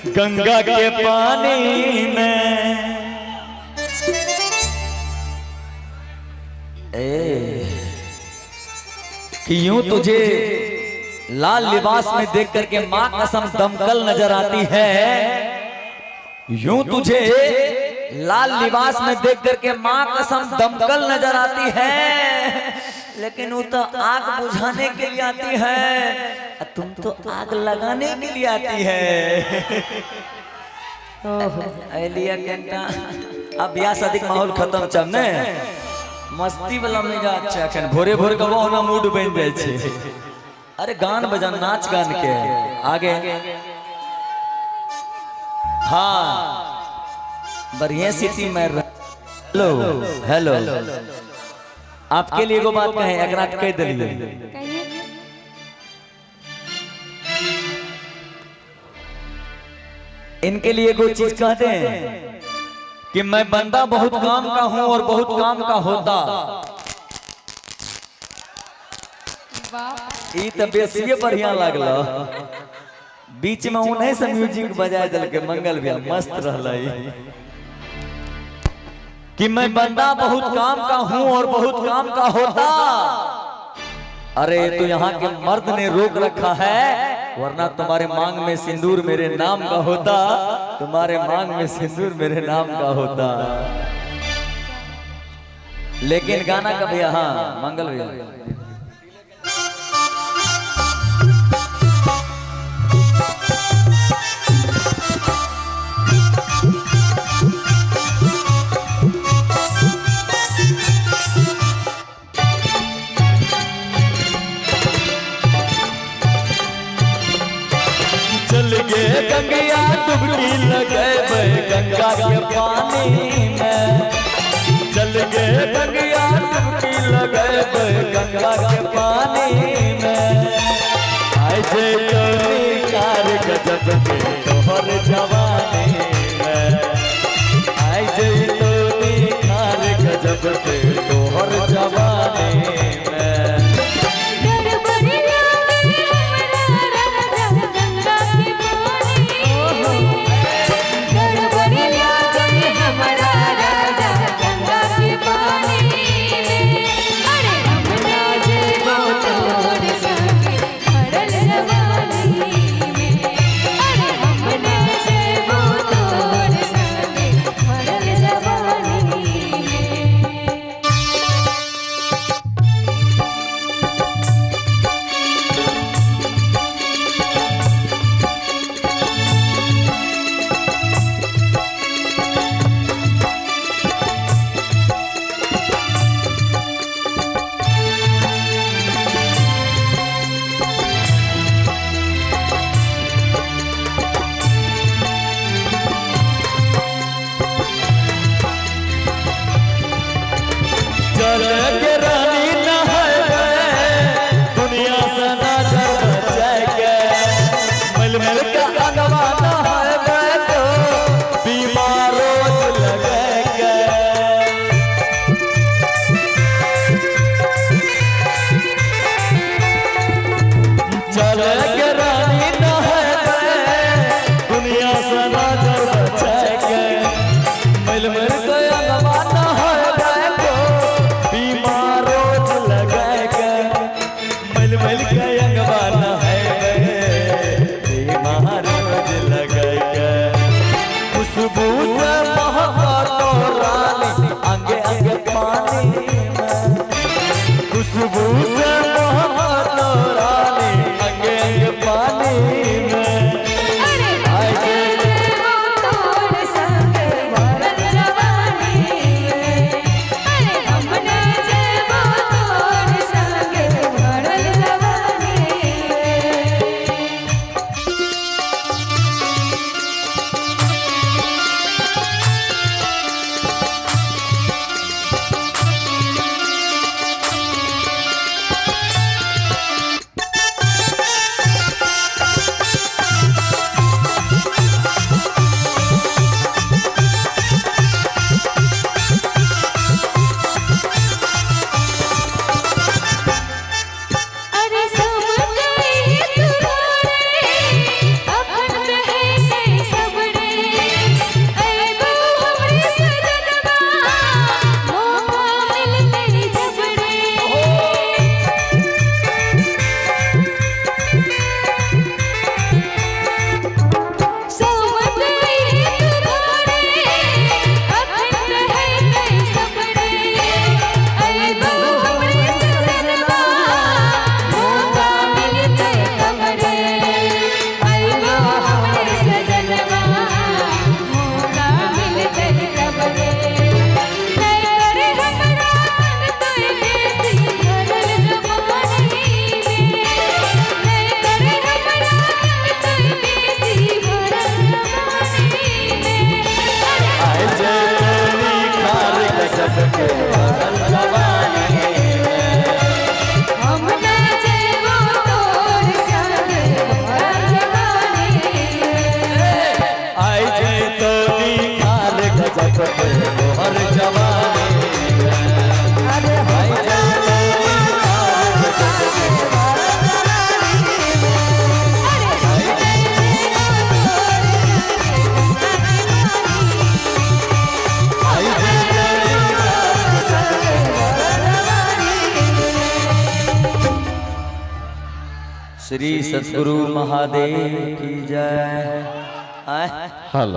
गंगा के पानी में। कि यूं तुझे लाल लिबास में देख करके मां कसम दमकल नजर आती है। यूं तुझे लाल लिबास में देख करके मां कसम दमकल नजर आती है, लेकिन वो तो आग बुझाने के लिए आती है, तुम तो आग लगाने के लिए आती है। लिया अब ब्याह शादी का माहौल खत्म चमने मस्ती वाला मिजाज अच्छा भोरे भोर का वो मूड बन जाए छे। अरे गान बजान नाच गान के आगे हाँ बढ़िया सिटी में। हेलो हेलो आपके लिए एगो बात कहें, अगर आप कह दिलिए इनके लिए एगो चीज कहते हैं कि मैं बंदा बहुत काम का हूं और बहुत काम का होता। ये तो बेसिए बढ़िया लगला। बीच में उन्हें से म्यूजिक बजाए दल के मंगल भी मस्त रहला। कि मैं बंदा बहुत काम का हूं और बहुत काम का होता। अरे तो यहाँ के मर्द ने रोक रखा है, वरना तुम्हारे मांग में सिंदूर मेरे नाम का होता। तुम्हारे मांग में सिंदूर मेरे नाम का होता। लेकिन गाना का भैया हाँ मंगल भैया गंगा डुबकी लगे गंगा के पानी में। चल गे गंगा डुबकी लगे गंगा के पानी में। ऐसे तो कार गजब के तोहर जवानी में। ऐसे तो कार गजब के तोहर जवानी में। हर जवानी अरे भाई श्री सतगुरु महादेव की जय। हल